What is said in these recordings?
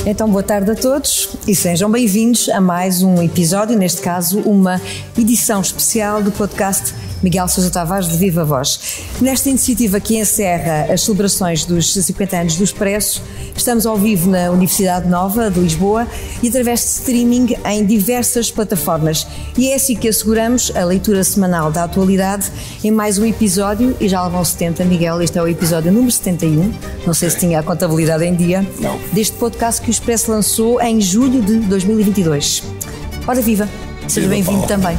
Então, boa tarde a todos e sejam bem-vindos a mais um episódio, neste caso, uma edição especial do podcast Miguel Sousa Tavares de Viva Voz. Nesta iniciativa que encerra as celebrações dos 50 anos do Expresso, estamos ao vivo na Universidade Nova de Lisboa e através de streaming em diversas plataformas. E é assim que asseguramos a leitura semanal da atualidade em mais um episódio, e já lá vão 70, Miguel, este é o episódio número 71, não sei se tinha a contabilidade em dia, não, deste podcast que o Expresso lançou em julho de 2022. Ora viva, seja bem-vindo também.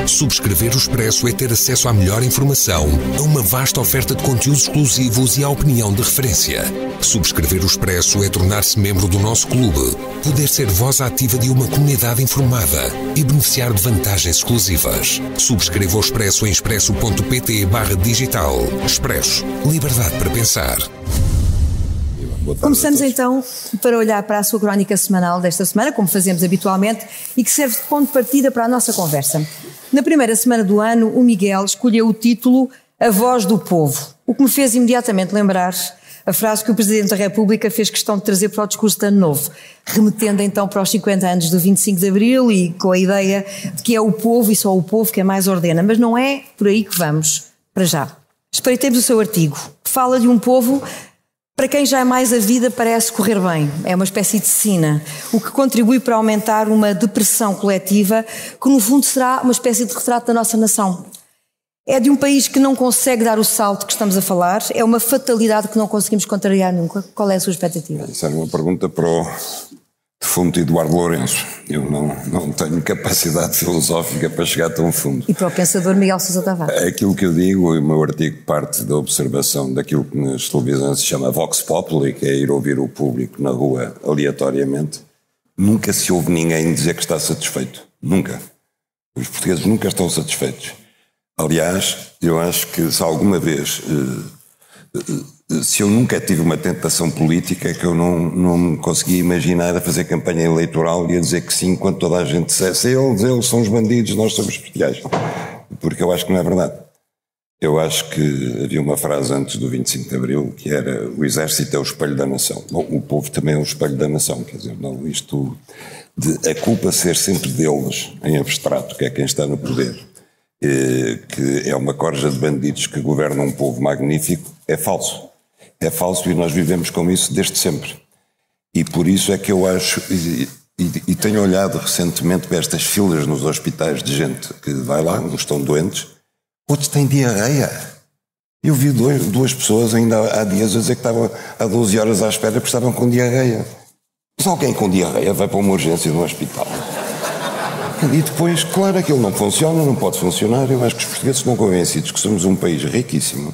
Subscrever o Expresso é ter acesso à melhor informação, a uma vasta oferta de conteúdos exclusivos e à opinião de referência. Subscrever o Expresso é tornar-se membro do nosso clube, poder ser voz ativa de uma comunidade informada e beneficiar de vantagens exclusivas. Subscreva o Expresso em expresso.pt/digital. Expresso. Liberdade para pensar. Começamos então para olhar para a sua crónica semanal desta semana, como fazemos habitualmente, e que serve de ponto de partida para a nossa conversa. Na primeira semana do ano, o Miguel escolheu o título A Voz do Povo, o que me fez imediatamente lembrar a frase que o Presidente da República fez questão de trazer para o discurso de Ano Novo, remetendo então para os 50 anos do 25 de Abril e com a ideia de que é o povo e só o povo que é mais ordena. Mas não é por aí que vamos, para já. Espreitemos o seu artigo. Fala de um povo para quem jamais a vida parece correr bem. É uma espécie de sina, o que contribui para aumentar uma depressão coletiva que no fundo será uma espécie de retrato da nossa nação. É de um país que não consegue dar o salto que estamos a falar, é uma fatalidade que não conseguimos contrariar nunca. Qual é a sua expectativa? Isso era uma pergunta para o defunto Eduardo Lourenço. Eu não tenho capacidade filosófica para chegar tão fundo. E para o pensador Miguel Sousa Tavares? Aquilo que eu digo, o meu artigo parte da observação daquilo que nas televisões se chama Vox Populi, que é ir ouvir o público na rua aleatoriamente. Nunca se ouve ninguém dizer que está satisfeito. Nunca. Os portugueses nunca estão satisfeitos. Aliás, eu acho que se alguma vez... se eu nunca tive uma tentação política, é que eu não me conseguia imaginar a fazer campanha eleitoral e a dizer que sim, quando toda a gente dissesse eles são os bandidos, nós somos especiais. Porque eu acho que não é verdade. Eu acho que havia uma frase antes do 25 de Abril que era: o exército é o espelho da nação. Bom, o povo também é o espelho da nação, quer dizer, não, isto de a culpa ser sempre deles, em abstrato, que é quem está no poder, que é uma corja de bandidos que governam um povo magnífico, é falso. É falso e nós vivemos com isso desde sempre. E por isso é que eu acho, e tenho olhado recentemente para estas filas nos hospitais de gente que vai lá, uns estão doentes, outros têm diarreia. Eu vi duas pessoas ainda há dias a dizer que estavam há 12 horas à espera porque estavam com diarreia. Mas alguém com diarreia vai para uma urgência de um hospital. E depois, claro, aquilo não funciona, não pode funcionar. Eu acho que os portugueses estão convencidos que somos um país riquíssimo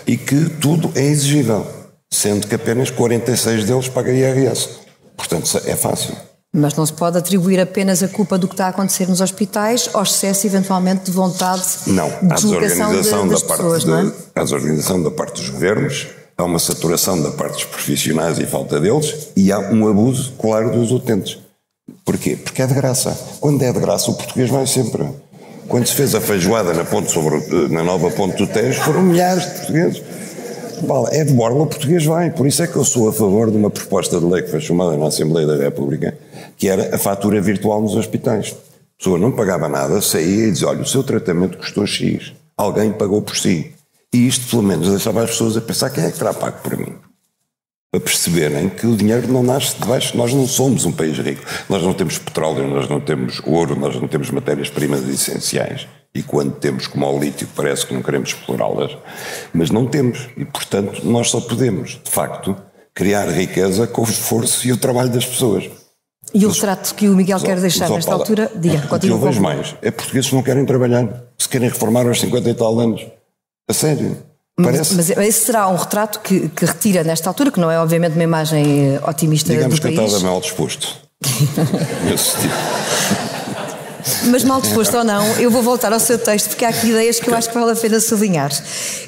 e que tudo é exigível, sendo que apenas 46 deles pagam IRS. Portanto, é fácil. Mas não se pode atribuir apenas a culpa do que está a acontecer nos hospitais ao excesso, eventualmente, de vontade de deslocação das pessoas, não é? Há desorganização da parte dos governos, há uma saturação da parte dos profissionais e falta deles, e há um abuso, claro, dos utentes. Porquê? Porque é de graça. Quando é de graça, o português vai sempre. Quando se fez a feijoada na nova ponte do Tejo, foram milhares de portugueses. É de borla, o português vai. Por isso é que eu sou a favor de uma proposta de lei que foi chamada na Assembleia da República, que era a fatura virtual nos hospitais. A pessoa não pagava nada, saía e dizia: olha, o seu tratamento custou X. Alguém pagou por si. E isto, pelo menos, deixava as pessoas a pensar: quem é que terá pago por mim? A perceberem que o dinheiro não nasce de baixo. Nós não somos um país rico. Nós não temos petróleo, nós não temos ouro, nós não temos matérias-primas essenciais. E quando temos, como ao lítio, parece que não queremos explorá-las. Mas não temos. E, portanto, nós só podemos, de facto, criar riqueza com o esforço e o trabalho das pessoas. E o retrato que o Miguel quer deixar nesta altura, diga, continua. O que eu vejo mais é portugueses que não querem trabalhar, se querem reformar aos 50 e tal anos. A sério. Mas esse será um retrato que retira nesta altura, que não é obviamente uma imagem otimista do país. Digamos que eu estava mal disposto. Nesse tipo. Mas mal disposto ou não, eu vou voltar ao seu texto porque há aqui ideias que eu acho que vale a pena sublinhar.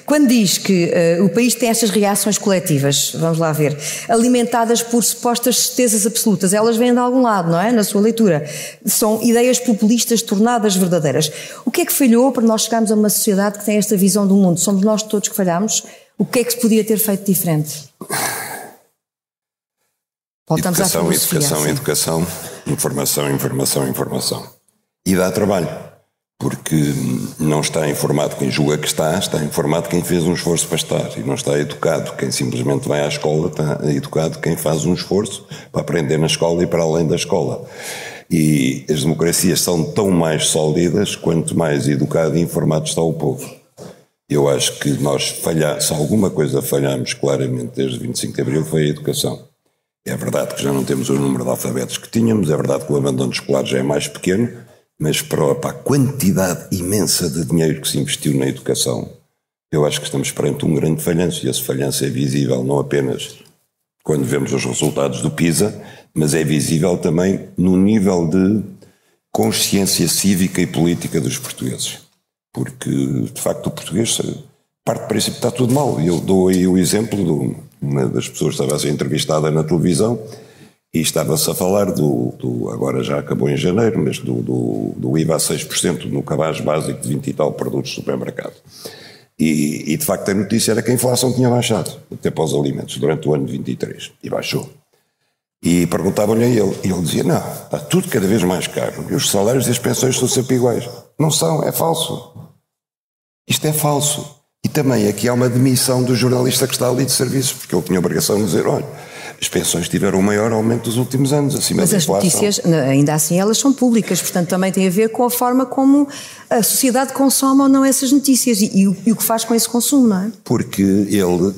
Quando diz que o país tem estas reações coletivas, vamos lá ver, alimentadas por supostas certezas absolutas, elas vêm de algum lado, não é? Na sua leitura. São ideias populistas tornadas verdadeiras. O que é que falhou para nós chegarmos a uma sociedade que tem esta visão do mundo? Somos nós todos que falhamos? O que é que se podia ter feito diferente? Voltamos à filosofia. Educação, informação. E dá trabalho, porque não está informado quem julga que está informado quem fez um esforço para estar, e não está educado quem simplesmente vai à escola, está educado quem faz um esforço para aprender na escola e para além da escola. E as democracias são tão mais sólidas quanto mais educado e informado está o povo. Eu acho que se alguma coisa falhamos claramente desde 25 de Abril foi a educação. É verdade que já não temos o número de alfabetos que tínhamos, é verdade que o abandono escolar já é mais pequeno, mas para a quantidade imensa de dinheiro que se investiu na educação, eu acho que estamos perante um grande falhanço, e esse falhanço é visível não apenas quando vemos os resultados do PISA, mas é visível também no nível de consciência cívica e política dos portugueses. Porque, de facto, o português parte do princípio que está tudo mal. Eu dou aí o exemplo de uma das pessoas que estava a ser entrevistada na televisão e estava-se a falar agora já acabou em janeiro, mas do IVA a 6% no cabaz básico de 20 e tal produtos de supermercado. E, de facto, a notícia era que a inflação tinha baixado, até para os alimentos, durante o ano de 23, e baixou. E perguntavam-lhe a ele, e ele dizia, não, está tudo cada vez mais caro, e os salários e as pensões são sempre iguais. Não são, é falso. Isto é falso. E também aqui há uma demissão do jornalista que está ali de serviço, porque ele tinha a obrigação de dizer, olha, as pensões tiveram o maior aumento dos últimos anos, acima da inflação. Mas as notícias, ainda assim, elas são públicas, portanto também tem a ver com a forma como a sociedade consome ou não essas notícias e o que faz com esse consumo, não é? Porque ele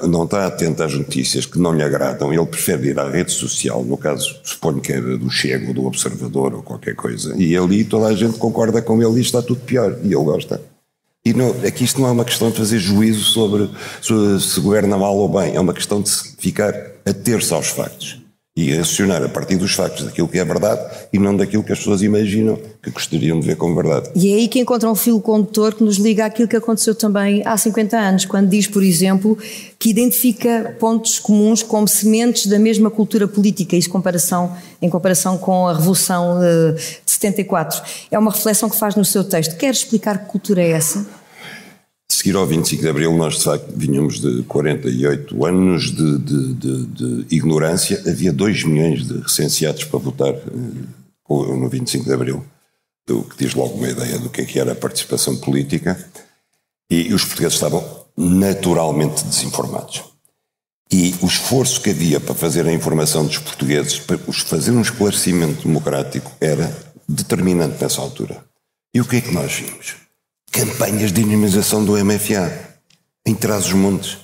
não está atento às notícias que não lhe agradam, ele prefere ir à rede social, no caso, suponho que era do Chego, do Observador ou qualquer coisa, e ali toda a gente concorda com ele e está tudo pior, e ele gosta. E aqui isto não é uma questão de fazer juízo sobre se governa mal ou bem, é uma questão de ficar ater-se aos factos e racionar a partir dos factos daquilo que é verdade e não daquilo que as pessoas imaginam que gostariam de ver como verdade. E é aí que encontra um fio condutor que nos liga àquilo que aconteceu também há 50 anos, quando diz, por exemplo, que identifica pontos comuns como sementes da mesma cultura política, isso em comparação com a Revolução de 74. É uma reflexão que faz no seu texto. Quer explicar que cultura é essa? Seguir ao 25 de Abril, nós de facto vinhamos de 48 anos de ignorância. Havia 2 milhões de recenseados para votar no 25 de Abril, o que diz logo uma ideia do que era a participação política. E os portugueses estavam naturalmente desinformados. E o esforço que havia para fazer a informação dos portugueses, para fazer um esclarecimento democrático, era determinante nessa altura. E o que é que nós vimos? Campanhas de dinamização do MFA, em Trás-os-Montes.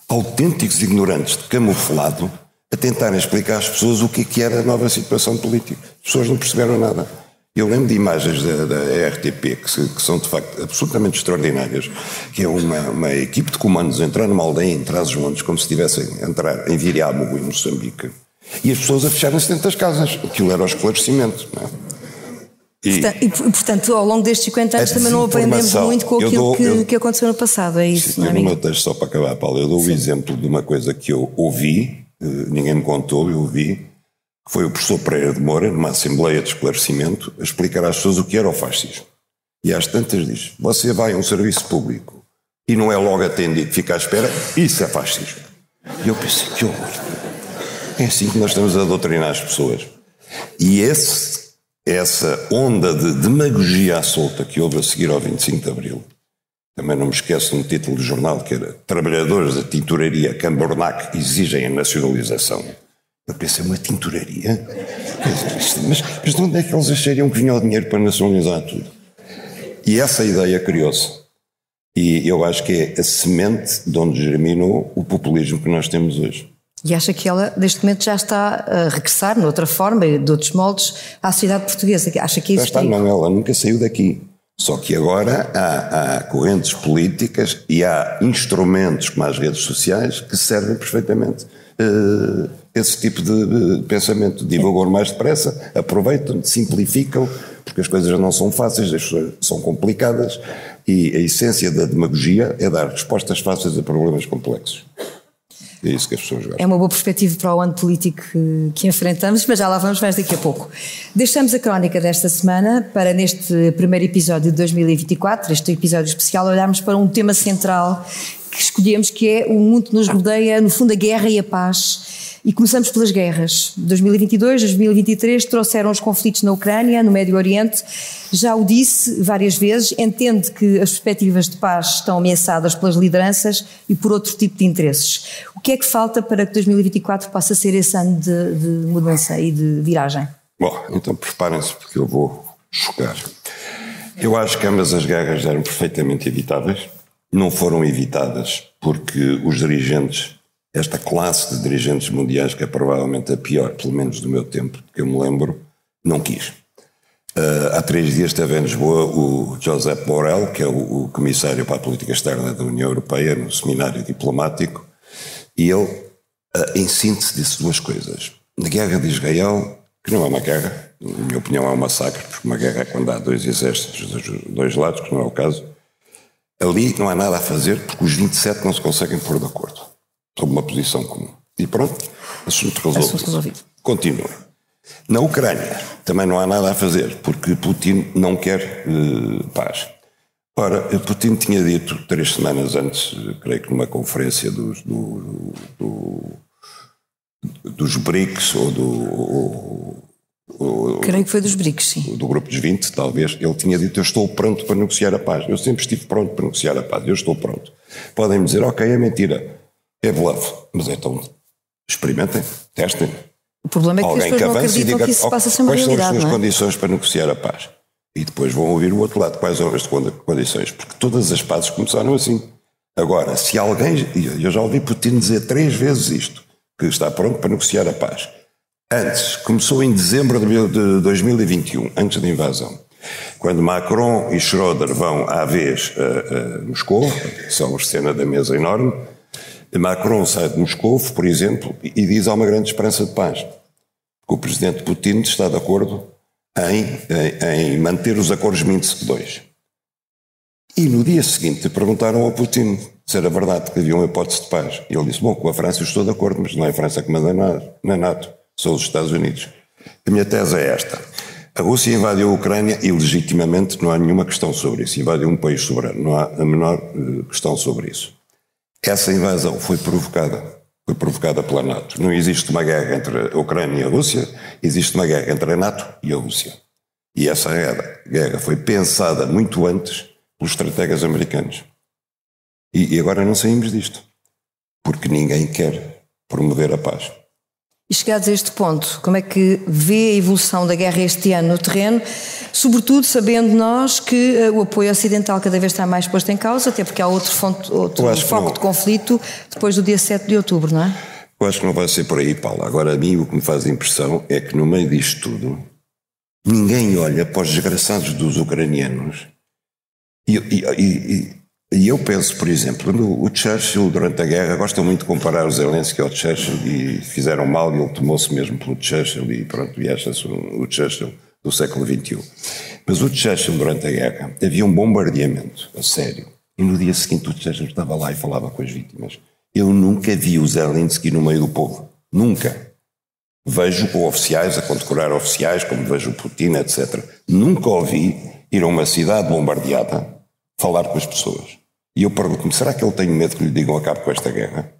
Autênticos ignorantes de camuflado a tentarem explicar às pessoas o que era a nova situação política. As pessoas não perceberam nada. Eu lembro de imagens da RTP que são de facto absolutamente extraordinárias, que é uma equipe de comandos entrar numa aldeia em Trás-os-Montes como se estivessem a entrar em Viriámugo, em Moçambique, e as pessoas a fecharem-se dentro das casas. Aquilo era o esclarecimento, não é? E, portanto, ao longo destes 50 anos também não aprendemos muito com aquilo que aconteceu no passado, é isso, não é? No meu texto, só para acabar, Paulo, eu dou o exemplo de uma coisa que eu ouvi, ninguém me contou, eu ouvi, que foi o professor Pereira de Moura, numa assembleia de esclarecimento, a explicar às pessoas o que era o fascismo. E às tantas diz, você vai a um serviço público e não é logo atendido, fica à espera, isso é fascismo. E eu pensei, que horror. É assim que nós estamos a doutrinar as pessoas. E essa onda de demagogia à solta que houve a seguir ao 25 de Abril, também não me esqueço de um título do jornal que era Trabalhadores da Tinturaria Cambornac exigem a nacionalização. Eu pensei, uma tinturaria? Mas de onde é que eles achariam que vinha o dinheiro para nacionalizar tudo? E essa ideia criou-se. E eu acho que é a semente de onde germinou o populismo que nós temos hoje. E acha que ela, neste momento, já está a regressar, de outra forma e de outros moldes, à sociedade portuguesa? Acha que é isso? Já está, não, ela nunca saiu daqui. Só que agora há correntes políticas e há instrumentos como as redes sociais que servem perfeitamente esse tipo de pensamento. Divulgam mais depressa, aproveitam, simplificam, porque as coisas não são fáceis, as coisas são complicadas e a essência da demagogia é dar respostas fáceis a problemas complexos. É isso que as pessoas gostam. É uma boa perspectiva para o ano político que enfrentamos, mas já lá vamos mais daqui a pouco. Deixamos a crónica desta semana para, neste primeiro episódio de 2024, este episódio especial, olharmos para um tema central que escolhemos, que é o mundo que nos rodeia, no fundo a guerra e a paz. E começamos pelas guerras. 2022, 2023 trouxeram os conflitos na Ucrânia, no Médio Oriente. Já o disse várias vezes, entende que as perspectivas de paz estão ameaçadas pelas lideranças e por outro tipo de interesses. O que é que falta para que 2024 possa ser esse ano de mudança e de viragem? Bom, então preparem-se porque eu vou chocar. Eu acho que ambas as guerras eram perfeitamente evitáveis. Não foram evitadas porque os dirigentes, esta classe de dirigentes mundiais, que é provavelmente a pior, pelo menos do meu tempo, que eu me lembro, não quis. Há 3 dias esteve em Lisboa o Josep Borrell, que é o comissário para a política externa da União Europeia, no seminário diplomático, e ele, em síntese, disse 2 coisas. Na guerra de Israel, que não é uma guerra, na minha opinião é um massacre, porque uma guerra é quando há 2 exércitos dos 2 lados, que não é o caso, ali não há nada a fazer, porque os 27 não se conseguem pôr de acordo sobre uma posição comum. E pronto, assunto resolvido. Continua. Na Ucrânia também não há nada a fazer, porque Putin não quer paz. Ora, Putin tinha dito 3 semanas antes, creio que numa conferência dos BRICS, creio que foi dos BRICS, sim. Do grupo dos 20, talvez, ele tinha dito: eu estou pronto para negociar a paz. Eu sempre estive pronto para negociar a paz, eu estou pronto. Podem-me dizer, ok, é mentira. É bluff, mas então experimentem, testem. O problema é que as pessoas não acreditam que isso possa ser uma realidade, quais são as suas não é? condições para negociar a paz? E depois vão ouvir o outro lado, quais são as condições, porque todas as pazes começaram assim. Agora, se alguém, eu já ouvi Putin dizer 3 vezes isto, que está pronto para negociar a paz. Antes, começou em dezembro de 2021, antes da invasão, quando Macron e Schröder vão à vez a Moscou, são a cena da mesa enorme. Macron sai de Moscou, por exemplo, e diz: há uma grande esperança de paz. O presidente Putin está de acordo em manter os acordos Minsk II. E no dia seguinte perguntaram ao Putin se era verdade que havia uma hipótese de paz. E ele disse: bom, com a França eu estou de acordo, mas não é a França que manda na NATO, são os Estados Unidos. A minha tese é esta: a Rússia invadiu a Ucrânia e legitimamente não há nenhuma questão sobre isso. Invadiu um país soberano, não há a menor questão sobre isso. Essa invasão foi provocada pela NATO. Não existe uma guerra entre a Ucrânia e a Rússia, existe uma guerra entre a NATO e a Rússia. E essa guerra foi pensada muito antes pelos estrategas americanos. E agora não saímos disto, porque ninguém quer promover a paz. E chegados a este ponto, como é que vê a evolução da guerra este ano no terreno, sobretudo sabendo nós que o apoio ocidental cada vez está mais posto em causa, até porque há outro foco de conflito depois do dia 7 de outubro, não é? Eu acho que não vai ser por aí, Paula. Agora, a mim o que me faz impressão é que no meio disto tudo, ninguém olha para os desgraçados dos ucranianos. E eu penso, por exemplo, o Churchill durante a guerra, gostam muito de comparar o Zelensky ao Churchill e fizeram mal e ele tomou-se mesmo pelo Churchill e pronto, e acha-se o Churchill do século XXI. Mas o Churchill durante a guerra, havia um bombardeamento, a sério, e no dia seguinte o Churchill estava lá e falava com as vítimas. Eu nunca vi o Zelensky no meio do povo, nunca. Vejo oficiais a condecorar oficiais, como vejo o Putin, etc. Nunca ouvi ir a uma cidade bombardeada falar com as pessoas. E eu pergunto-me, será que ele tem medo que lhe digam acabe com esta guerra?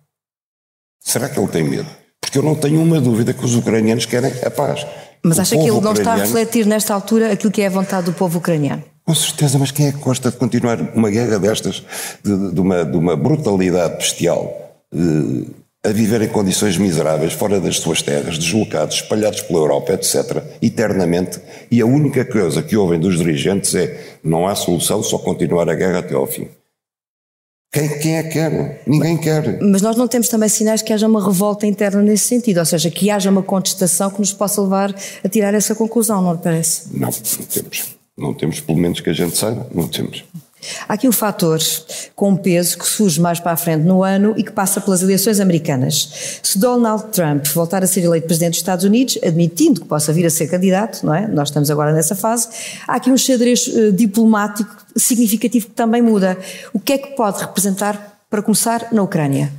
Será que ele tem medo? Porque eu não tenho uma dúvida que os ucranianos querem a paz. Mas acha que ele não está a refletir nesta altura aquilo que é a vontade do povo ucraniano? Com certeza, mas quem é que gosta de continuar uma guerra destas, de uma brutalidade bestial, a viver em condições miseráveis, fora das suas terras, deslocados, espalhados pela Europa, etc., eternamente, e a única coisa que ouvem dos dirigentes é: não há solução, só continuar a guerra até ao fim. Quem é que quer? Ninguém quer. Mas nós não temos também sinais que haja uma revolta interna nesse sentido, ou seja, que haja uma contestação que nos possa levar a tirar essa conclusão, não lhe parece? Não temos. Não temos, pelo menos que a gente saiba, não temos. Há aqui um fator com peso que surge mais para a frente no ano e que passa pelas eleições americanas. Se Donald Trump voltar a ser eleito presidente dos Estados Unidos, admitindo que possa vir a ser candidato, não é? Nós estamos agora nessa fase, há aqui um xadrez diplomático significativo que também muda. O que é que pode representar, para começar, na Ucrânia?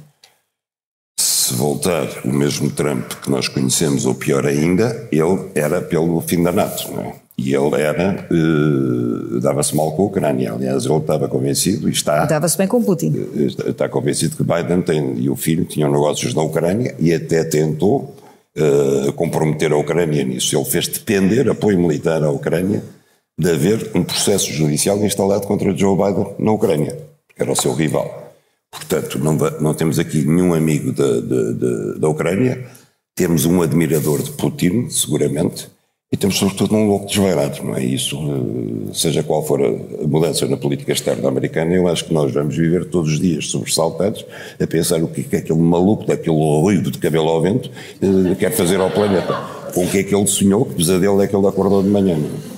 Se voltar o mesmo Trump que nós conhecemos, ou pior ainda, ele era pelo fim da NATO, não é? E ele era, dava-se mal com a Ucrânia. Aliás, ele estava convencido e está... Dava-se bem com Putin. Está convencido que Biden e o filho tinham negócios na Ucrânia e até tentou comprometer a Ucrânia nisso. Ele fez depender apoio militar à Ucrânia de haver um processo judicial instalado contra Joe Biden na Ucrânia, que era o seu rival. Portanto, não temos aqui nenhum amigo da Ucrânia, temos um admirador de Putin, seguramente, e temos sobretudo um louco desvairado, não é isso? Seja qual for a mudança na política externa americana, eu acho que nós vamos viver todos os dias sobressaltados a pensar o que é aquele maluco, daquele ruído de cabelo ao vento, quer fazer ao planeta. Com o que é que ele sonhou, que pesadelo é que ele acordou de manhã, não é?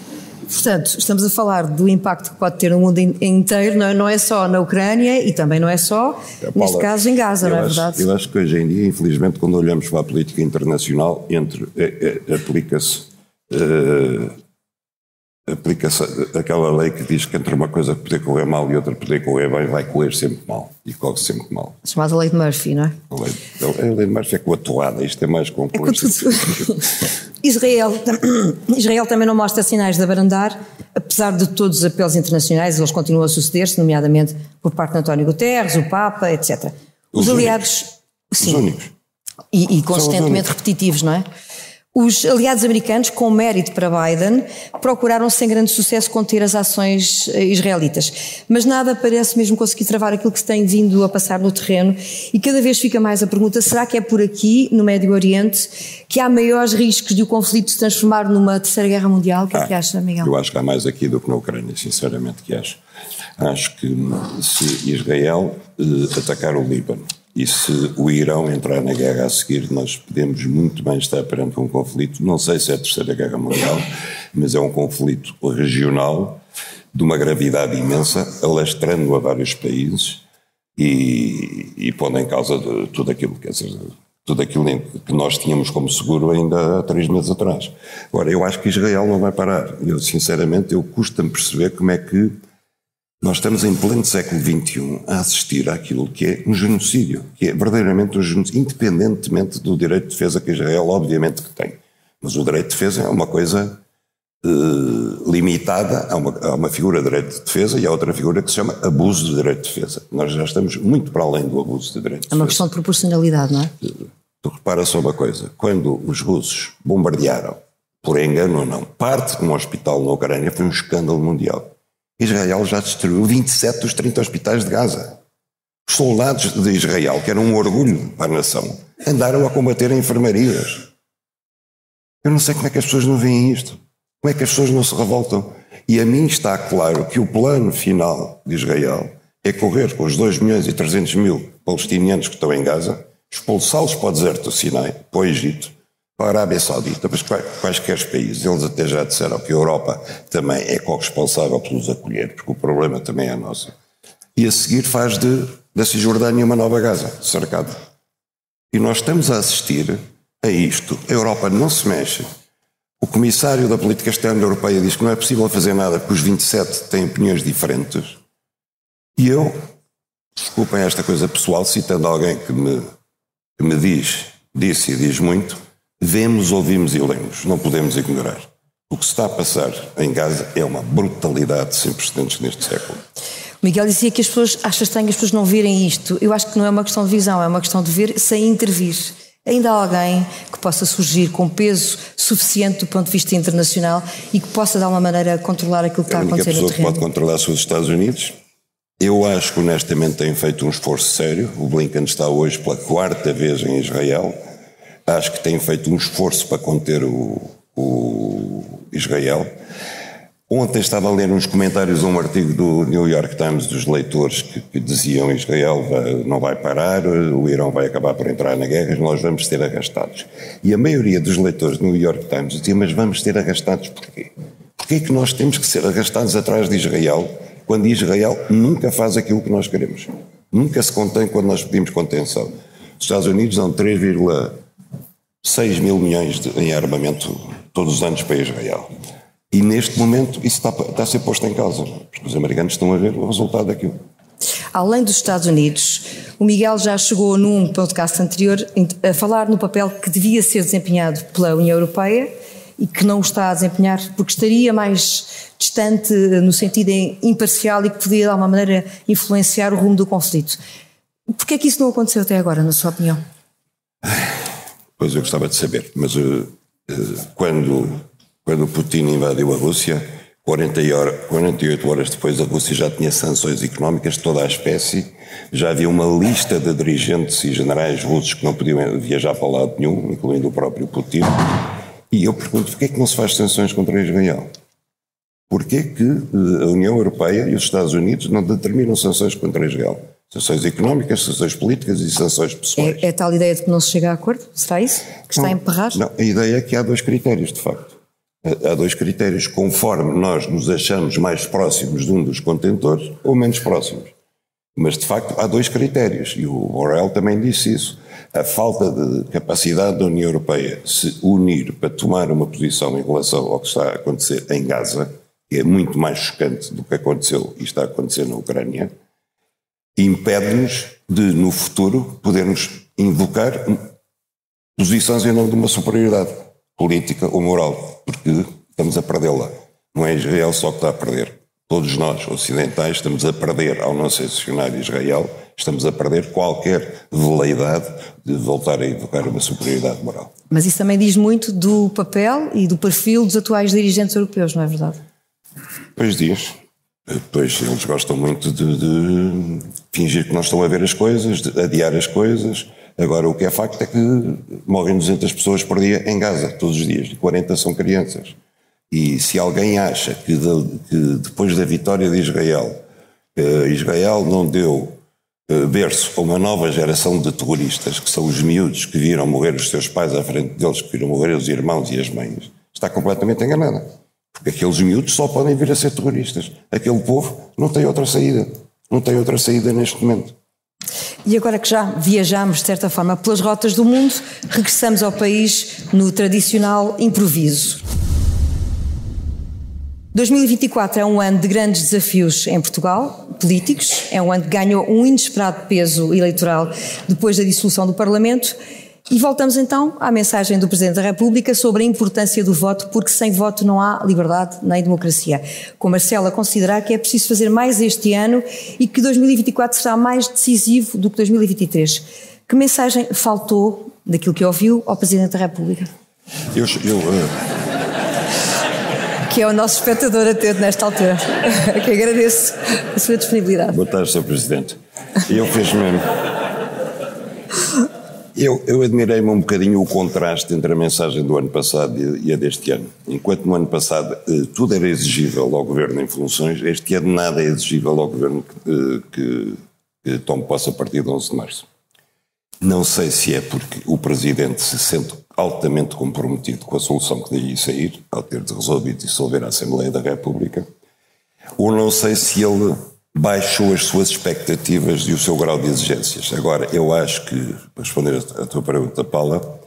Portanto, estamos a falar do impacto que pode ter no mundo inteiro, não é só na Ucrânia e também não é só, neste caso, em Gaza, não é verdade? Eu acho que hoje em dia, infelizmente, quando olhamos para a política internacional, aplica-se aquela lei que diz que entre uma coisa poder correr mal e outra poder correr bem, vai correr sempre mal, e corre sempre mal. Chamada lei de Murphy, não é? A lei de Murphy é com a toada, isto é mais complexo. Israel também não mostra sinais de abrandar, apesar de todos os apelos internacionais, eles continuam a suceder-se, nomeadamente por parte de António Guterres, o Papa, etc. Os aliados... Sim. Os únicos. E consistentemente repetitivos, não é? Os aliados americanos, com mérito para Biden, procuraram sem grande sucesso conter as ações israelitas. Mas nada parece mesmo conseguir travar aquilo que se tem vindo a passar no terreno e cada vez fica mais a pergunta, será que é por aqui, no Médio Oriente, que há maiores riscos de o conflito se transformar numa terceira guerra mundial? O que é que acha, Miguel? Eu acho que há mais aqui do que na Ucrânia, sinceramente que acho. Acho que se Israel atacar o Líbano, e se o Irão entrar na guerra a seguir, nós podemos muito bem estar perante um conflito, não sei se é a terceira guerra mundial, mas é um conflito regional de uma gravidade imensa, alastrando a vários países e pondo em causa tudo aquilo, quer dizer, tudo aquilo que nós tínhamos como seguro ainda há 3 meses atrás. Agora, eu acho que Israel não vai parar. Eu, sinceramente, custa-me perceber como é que nós estamos em pleno século XXI a assistir àquilo que é um genocídio, que é verdadeiramente um genocídio, independentemente do direito de defesa que Israel obviamente que tem. Mas o direito de defesa é uma coisa limitada, há uma figura de direito de defesa e há outra figura que se chama abuso de direito de defesa. Nós já estamos muito para além do abuso de direito de defesa. É uma questão de proporcionalidade, não é? Tu repara só uma coisa, quando os russos bombardearam, por engano ou não, parte de um hospital na Ucrânia, foi um escândalo mundial. Israel já destruiu 27 dos 30 hospitais de Gaza. Os soldados de Israel, que eram um orgulho para a nação, andaram a combater enfermarias. Eu não sei como é que as pessoas não veem isto. Como é que as pessoas não se revoltam? E a mim está claro que o plano final de Israel é correr com os 2.300.000 palestinianos que estão em Gaza, expulsá-los para o deserto do Sinai, para o Egito, para a Arábia Saudita, para quaisquer países. Eles até já disseram que a Europa também é corresponsável por os acolher, porque o problema também é nosso. E a seguir faz da Cisjordânia uma nova Gaza, cercada. E nós estamos a assistir a isto. A Europa não se mexe. O comissário da política externa europeia diz que não é possível fazer nada porque os 27 têm opiniões diferentes. E eu, desculpem esta coisa pessoal, citando alguém que me disse e diz muito, vemos, ouvimos e lemos, não podemos ignorar. O que se está a passar em Gaza é uma brutalidade sem precedentes neste século. O Miguel dizia que as pessoas, acha estranho as pessoas não verem isto. Eu acho que não é uma questão de visão, é uma questão de ver sem intervir. Ainda há alguém que possa surgir com peso suficiente do ponto de vista internacional e que possa, de alguma maneira, controlar aquilo que está a acontecer no terreno. A única pessoa que pode controlar são os Estados Unidos. Eu acho que, honestamente, têm feito um esforço sério. O Blinken está hoje pela 4ª vez em Israel. Acho que tem feito um esforço para conter o Israel. Ontem estava a ler uns comentários a um artigo do New York Times dos leitores que diziam que Israel não vai parar, o Irão vai acabar por entrar na guerra, nós vamos ser arrastados. E a maioria dos leitores do New York Times dizia, mas vamos ser arrastados porquê? Porquê é que nós temos que ser arrastados atrás de Israel quando Israel nunca faz aquilo que nós queremos. Nunca se contém quando nós pedimos contenção. Os Estados Unidos dão 3,6 mil milhões em armamento todos os anos para Israel. E neste momento isso está a ser posto em causa, porque os americanos estão a ver o resultado daquilo. Além dos Estados Unidos, o Miguel já chegou num podcast anterior a falar no papel que devia ser desempenhado pela União Europeia e que não o está a desempenhar porque estaria mais distante no sentido imparcial e que podia de alguma maneira influenciar o rumo do conflito. Porquê é que isso não aconteceu até agora, na sua opinião? Pois eu gostava de saber, mas quando Putin invadiu a Rússia, 48 horas depois a Rússia já tinha sanções económicas de toda a espécie, já havia uma lista de dirigentes e generais russos que não podiam viajar para lado nenhum, incluindo o próprio Putin, e eu pergunto, porquê é que não se faz sanções contra Israel? Porquê que a União Europeia e os Estados Unidos não determinam sanções contra Israel? Sanções económicas, sanções políticas e sanções pessoais. É tal ideia de que não se chega a acordo? Será isso? Que está a emperrar? Não, a ideia é que há dois critérios, de facto. Há dois critérios, conforme nós nos achamos mais próximos de um dos contentores ou menos próximos. Mas, de facto, há dois critérios, e o Borrell também disse isso. A falta de capacidade da União Europeia se unir para tomar uma posição em relação ao que está a acontecer em Gaza, que é muito mais chocante do que aconteceu e está a acontecer na Ucrânia, impede-nos de, no futuro, podermos invocar posições em nome de uma superioridade política ou moral, porque estamos a perdê-la. Não é Israel só que está a perder. Todos nós, ocidentais, estamos a perder, ao não sancionar Israel, estamos a perder qualquer veleidade de voltar a invocar uma superioridade moral. Mas isso também diz muito do papel e do perfil dos atuais dirigentes europeus, não é verdade? Pois diz. Pois eles gostam muito de fingir que não estão a ver as coisas, de adiar as coisas. Agora, o que é facto é que morrem 200 pessoas por dia em Gaza, todos os dias, e 40 são crianças. E se alguém acha que depois da vitória de Israel, Israel não deu berço a uma nova geração de terroristas, que são os miúdos que viram morrer os seus pais à frente deles, que viram morrer os irmãos e as mães, está completamente enganada. Porque aqueles miúdos só podem vir a ser terroristas. Aquele povo não tem outra saída. Não tem outra saída neste momento. E agora que já viajamos, de certa forma, pelas rotas do mundo, regressamos ao país no tradicional improviso. 2024 é um ano de grandes desafios em Portugal, políticos. É um ano que ganhou um inesperado peso eleitoral depois da dissolução do Parlamento. E voltamos então à mensagem do Presidente da República sobre a importância do voto, porque sem voto não há liberdade nem democracia. Com Marcelo a considerar que é preciso fazer mais este ano e que 2024 será mais decisivo do que 2023. Que mensagem faltou daquilo que ouviu ao Presidente da República? Que é o nosso espectador atento nesta altura, que agradeço a sua disponibilidade. Boa tarde, Sr. Presidente. Eu admirei-me um bocadinho o contraste entre a mensagem do ano passado e a deste ano. Enquanto no ano passado tudo era exigível ao Governo em funções, este ano nada é exigível ao Governo que tome posse a partir de 11 de março. Não sei se é porque o Presidente se sente altamente comprometido com a solução que daí sair, ao ter de resolvido dissolver a Assembleia da República, ou não sei se ele baixou as suas expectativas e o seu grau de exigências. Agora, eu acho que, para responder à tua pergunta, Paula,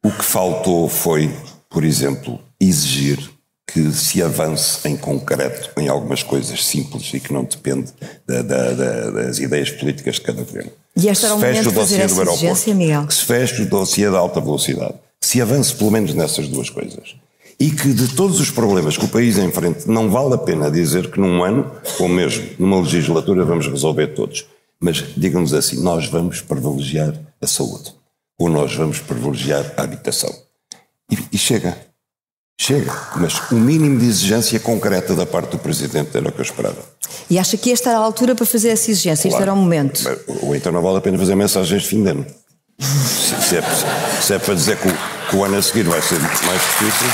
o que faltou foi, por exemplo, exigir que se avance em concreto em algumas coisas simples e que não depende das ideias políticas de cada governo. E este era o momento de fazer essa exigência, Miguel? Que se feche o dossiê da alta velocidade, que se avance pelo menos nessas duas coisas. E que de todos os problemas que o país enfrenta, não vale a pena dizer que num ano, ou mesmo numa legislatura, vamos resolver todos. Mas digam-nos assim, nós vamos privilegiar a saúde, ou nós vamos privilegiar a habitação. E chega. Chega. Mas o mínimo de exigência concreta da parte do Presidente era o que eu esperava. E acha que esta era a altura para fazer essa exigência? Claro. Este era o momento? Ou então não vale a pena fazer mensagens de fim de ano. Se é para dizer que o ano a seguir vai ser mais difícil.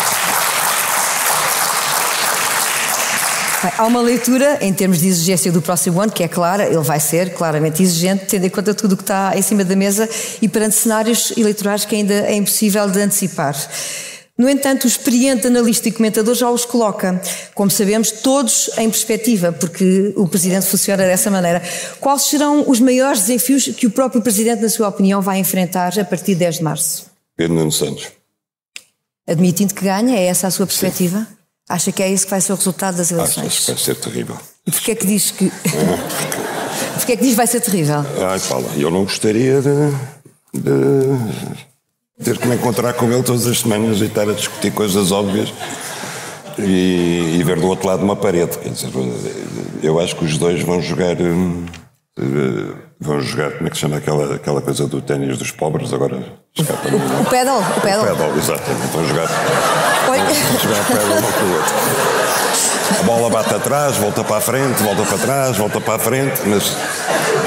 Há uma leitura, em termos de exigência do próximo ano, que é clara, ele vai ser claramente exigente, tendo em conta tudo o que está em cima da mesa e perante cenários eleitorais que ainda é impossível de antecipar. No entanto, o experiente analista e comentador já os coloca, como sabemos, todos em perspectiva, porque o Presidente funciona dessa maneira. Quais serão os maiores desafios que o próprio Presidente, na sua opinião, vai enfrentar a partir de 10 de março? Pedro Nuno Santos. Admitindo que ganha, é essa a sua perspectiva? Sim. Acha que é isso que vai ser o resultado das eleições? Acho que vai ser terrível. E porquê é que diz que... porquê é que diz que vai ser terrível? Ai, Paula, eu não gostaria de ter que me encontrar com ele todas as semanas e estar a discutir coisas óbvias e ver do outro lado uma parede. Quer dizer, eu acho que os dois vão jogar, como é que se chama aquela coisa do ténis dos pobres, agora escapa-me. O pedal. O pedal, exatamente. Vão jogar pedal um com o outro. A bola bate atrás, volta para a frente, volta para trás, volta para a frente, mas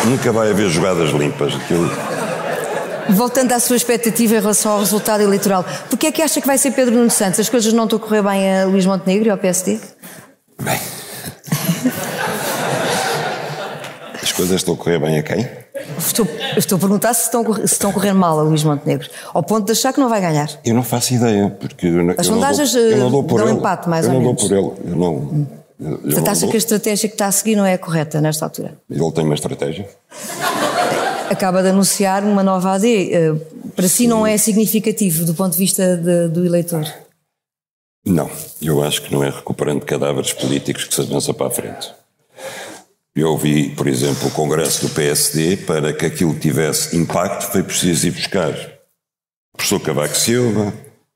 nunca vai haver jogadas limpas. Voltando à sua expectativa em relação ao resultado eleitoral, porquê é que acha que vai ser Pedro Nuno Santos? As coisas não estão a correr bem a Luís Montenegro e ao PSD? Bem... As coisas estão a correr bem a quem? Estou a perguntar se estão a correr mal a Luís Montenegro, ao ponto de achar que não vai ganhar. Eu não faço ideia, porque as sondagens dão empate, mais ou menos. Eu não dou por ele. Portanto, acha que a estratégia que está a seguir não é a correta nesta altura? Ele tem uma estratégia? Acaba de anunciar uma nova AD. Para si não é significativo do ponto de vista do eleitor? Não, eu acho que não é recuperando cadáveres políticos que se avança para a frente. Eu vi, por exemplo, o Congresso do PSD, para que aquilo tivesse impacto foi preciso ir buscar o professor Cavaco Silva,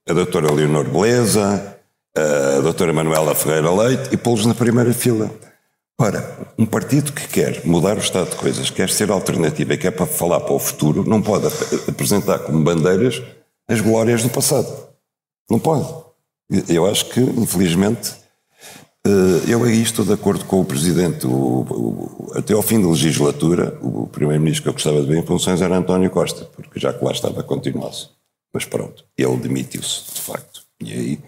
a doutora Leonor Beleza, a doutora Manuela Ferreira Leite e pô-los na primeira fila. Ora, um partido que quer mudar o estado de coisas, quer ser alternativa e quer para falar para o futuro, não pode apresentar como bandeiras as glórias do passado. Não pode. Eu acho que, infelizmente, eu aí estou de acordo com o Presidente. Até ao fim da legislatura, o Primeiro-Ministro que eu gostava de ver em funções era António Costa, porque já que lá estava, continuasse. Mas pronto, ele demitiu-se, de facto. E aí...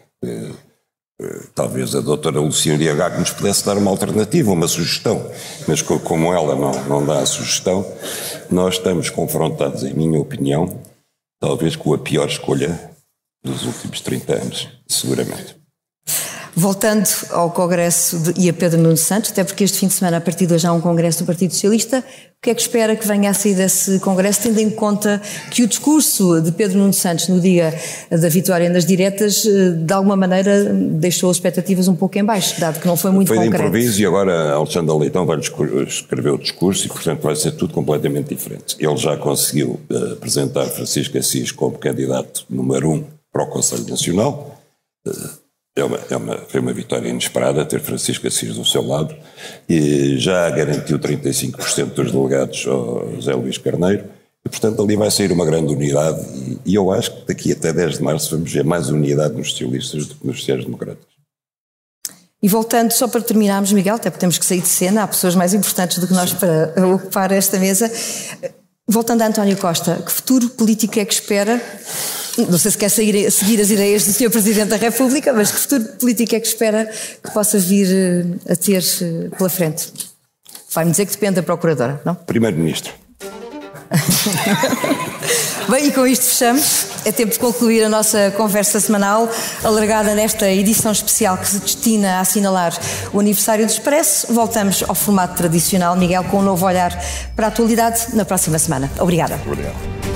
talvez a doutora Luciana Gago nos pudesse dar uma alternativa, uma sugestão, mas como ela não dá a sugestão, nós estamos confrontados, em minha opinião, talvez com a pior escolha dos últimos 30 anos, seguramente. Voltando ao Congresso e a Pedro Nuno Santos, até porque este fim de semana, a partir de hoje, há um Congresso do Partido Socialista, o que é que espera que venha a sair desse Congresso, tendo em conta que o discurso de Pedro Nuno Santos no dia da vitória nas diretas, de alguma maneira, deixou as expectativas um pouco em baixo, dado que não foi muito concreto. Foi de improviso e agora Alexandre Leitão vai escrever o discurso e, portanto, vai ser tudo completamente diferente. Ele já conseguiu apresentar Francisco Assis como candidato número 1 para o Conselho Nacional. Foi uma vitória inesperada ter Francisco Assis do seu lado e já garantiu 35% dos delegados ao José Luís Carneiro e, portanto, ali vai sair uma grande unidade e eu acho que daqui até 10 de março vamos ver mais unidade nos socialistas do que nos sociais-democratas. E voltando, só para terminarmos, Miguel, até porque temos que sair de cena, há pessoas mais importantes do que nós para ocupar esta mesa. Voltando a António Costa, que futuro político é que espera? Não sei se quer seguir as ideias do Sr. Presidente da República, mas que futuro político é que espera que possa vir a ter pela frente? Vai-me dizer que depende da Procuradora, não? Primeiro-Ministro. Bem, e com isto fechamos. É tempo de concluir a nossa conversa semanal, alargada nesta edição especial que se destina a assinalar o aniversário do Expresso. Voltamos ao formato tradicional, Miguel, com um novo olhar para a atualidade na próxima semana. Obrigada. Obrigado.